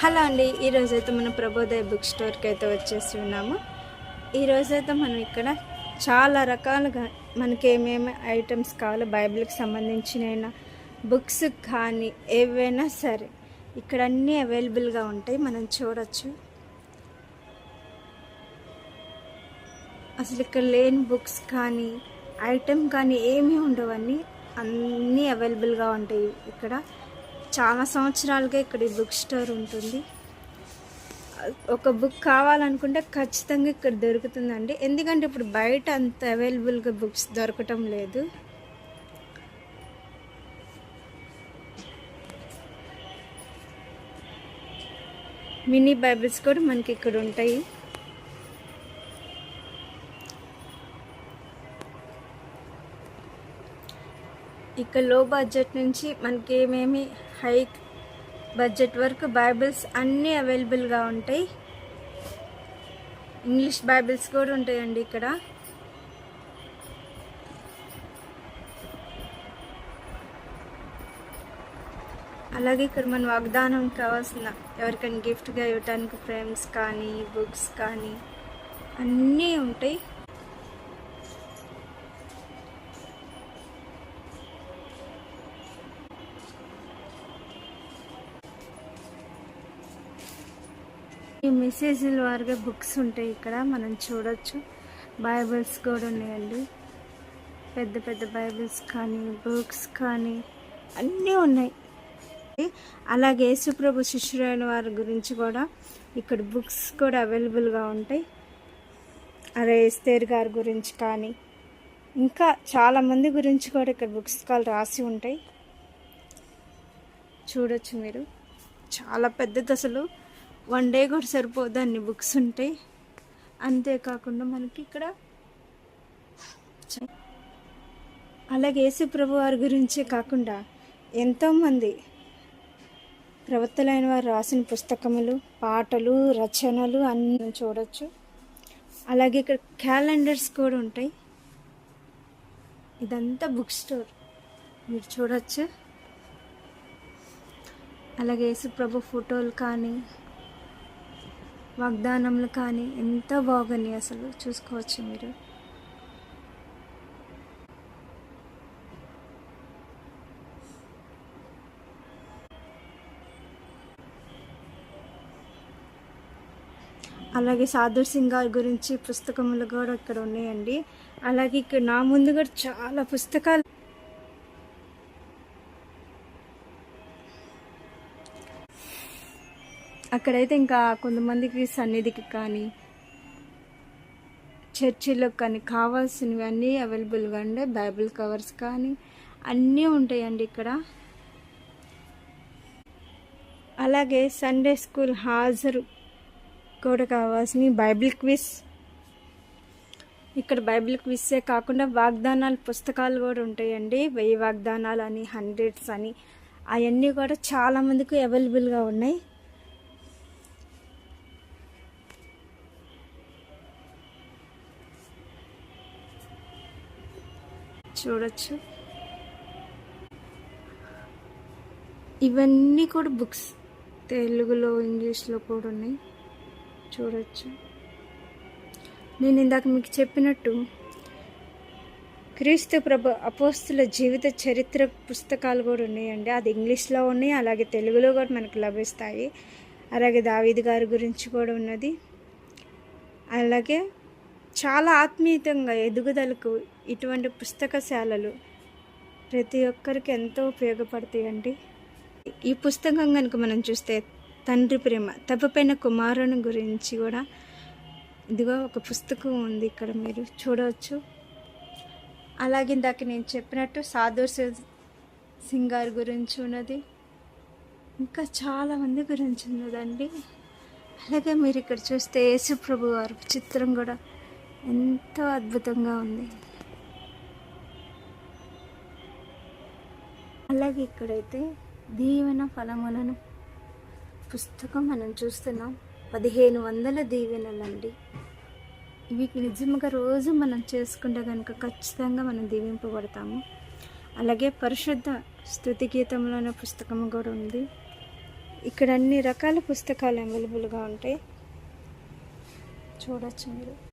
Hello అండి, ఈరోజైతే మనం ప్రభోదయ బుక్ స్టోర్కి అయితే వచ్చేసి ఉన్నాము. ఈరోజైతే మనం ఇక్కడ చాలా రకాలుగా మనకి ఏమేమి ఐటమ్స్ కావాలో బైబిల్కి సంబంధించిన బుక్స్ కానీ ఏవైనా సరే ఇక్కడ అన్నీ అవైలబుల్గా ఉంటాయి. మనం చూడొచ్చు. అసలు ఇక్కడ లేని బుక్స్ కానీ ఐటమ్ కానీ ఏమీ ఉండవన్నీ అన్నీ అవైలబుల్గా ఉంటాయి. ఇక్కడ చాలా సంవత్సరాలుగా ఇక్కడ ఈ బుక్ స్టోర్ ఉంటుంది. ఒక బుక్ కావాలనుకుంటే ఖచ్చితంగా ఇక్కడ దొరుకుతుందండి. ఎందుకంటే ఇప్పుడు బయట అంత అవైలబుల్గా బుక్స్ దొరకటం లేదు. మినీ బైబిల్స్ కూడా మనకి ఇక్కడ ఉంటాయి. ఇక్కడ లో బడ్జెట్ నుంచి మనకి ఏమేమి హై బడ్జెట్ వరకు బైబిల్స్ అన్నీ అవైలబుల్గా ఉంటాయి. ఇంగ్లీష్ బైబిల్స్ కూడా ఉంటాయండి ఇక్కడ. అలాగే ఇక్కడ మన వాగ్దానం కావాల్సిన ఎవరికైనా గిఫ్ట్గా ఇవ్వటానికి ఫ్రేమ్స్ కానీ బుక్స్ కానీ అన్నీ ఉంటాయి. ఈ మెసేజ్ల వారిగా బుక్స్ ఉంటాయి ఇక్కడ మనం చూడొచ్చు. బైబిల్స్ కూడా ఉన్నాయండి. పెద్ద పెద్ద బైబిల్స్ కానీ బుక్స్ కానీ అన్నీ ఉన్నాయి. అలాగే యేసుప్రభు శిష్యులైన వారి గురించి కూడా ఇక్కడ బుక్స్ కూడా అవైలబుల్గా ఉంటాయి. అదే ఎస్తేర్ గారి గురించి కానీ ఇంకా చాలామంది గురించి కూడా ఇక్కడ బుక్స్ కాల్ రాసి ఉంటాయి. చూడొచ్చు మీరు. చాలా పెద్దది, అసలు వన్ డే కూడా సరిపోదు అన్ని బుక్స్ ఉంటాయి. అంతేకాకుండా మనకి ఇక్కడ అలాగే యేసు ప్రభు వారి గురించే కాకుండా ఎంతోమంది ప్రవక్తలైన వారు రాసిన పుస్తకములు, పాటలు, రచనలు అన్నీ చూడొచ్చు. అలాగే ఇక్కడ క్యాలెండర్స్ కూడా ఉంటాయి. ఇదంతా బుక్ స్టోర్ మీరు చూడొచ్చు. అలాగే యేసు ప్రభు ఫోటోలు కానీ వాగ్దానములు కానీ ఎంత బాగున్నాయి, అసలు చూసుకోవచ్చు మీరు. అలాగే సాధుర్ సింగ్ గారి గురించి పుస్తకములు కూడా ఇక్కడ ఉన్నాయండి. అలాగే ఇక్కడ నా ముందు కూడా చాలా పుస్తకాలు. అక్కడైతే ఇంకా కొంతమందికి సన్నిధికి కానీ చర్చిలకు కానీ కావాల్సినవి అన్నీ అవైలబుల్గా ఉండే బైబిల్ కవర్స్ కానీ అన్నీ ఉంటాయండి ఇక్కడ. అలాగే సండే స్కూల్ హాజరు కూడా కావాల్సిన బైబిల్ క్విజ్. ఇక్కడ బైబిల్ క్విజే కాకుండా వాగ్దానాల పుస్తకాలు కూడా ఉంటాయండి. 1000 వాగ్దానాలు అని, 100s అని, అవన్నీ కూడా చాలామందికి అవైలబుల్గా ఉన్నాయి. చూడొచ్చు. ఇవన్నీ కూడా బుక్స్ తెలుగులో, ఇంగ్లీష్లో కూడా ఉన్నాయి. చూడొచ్చు. నేను ఇందాక మీకు చెప్పినట్టు క్రీస్తు ప్రభు అపోస్తుల జీవిత చరిత్ర పుస్తకాలు కూడా ఉన్నాయండి. అది ఇంగ్లీష్లో ఉన్నాయి, అలాగే తెలుగులో కూడా మనకు లభిస్తాయి. అలాగే దావీదు గారి గురించి కూడా ఉన్నది. అలాగే చాలా ఆత్మీయంగా ఎదుగుదలకు ఇటువంటి పుస్తకశాలలు ప్రతి ఒక్కరికి ఎంతో ఉపయోగపడతాయండి. ఈ పుస్తకం కనుక మనం చూస్తే తండ్రి ప్రేమ, తప్పిపోయిన కుమారుని గురించి కూడా ఇదిగో ఒక పుస్తకం ఉంది ఇక్కడ మీరు చూడవచ్చు. అలాగే ఇందాక నేను చెప్పినట్టు సాధుర్ సింగ్ గారి గురించి ఉన్నది, ఇంకా చాలామంది గురించి ఉన్నదండి. అలాగే మీరు ఇక్కడ చూస్తే యేసు ప్రభు వారి చిత్రం కూడా ఎంతో అద్భుతంగా ఉంది. అలాగే ఇక్కడైతే దీవెన ఫలములను పుస్తకం మనం చూస్తున్నాం. 1500 దీవెనలండి. ఇవి నిజంగా రోజు మనం చేసుకుంటే కనుక ఖచ్చితంగా మనం దీవింపబడతాము. అలాగే పరిశుద్ధ స్తుతి గీతంలోనే పుస్తకం కూడా ఉంది. ఇక్కడ అన్ని రకాల పుస్తకాలు అవైలబుల్గా ఉంటాయి, చూడొచ్చు మీరు.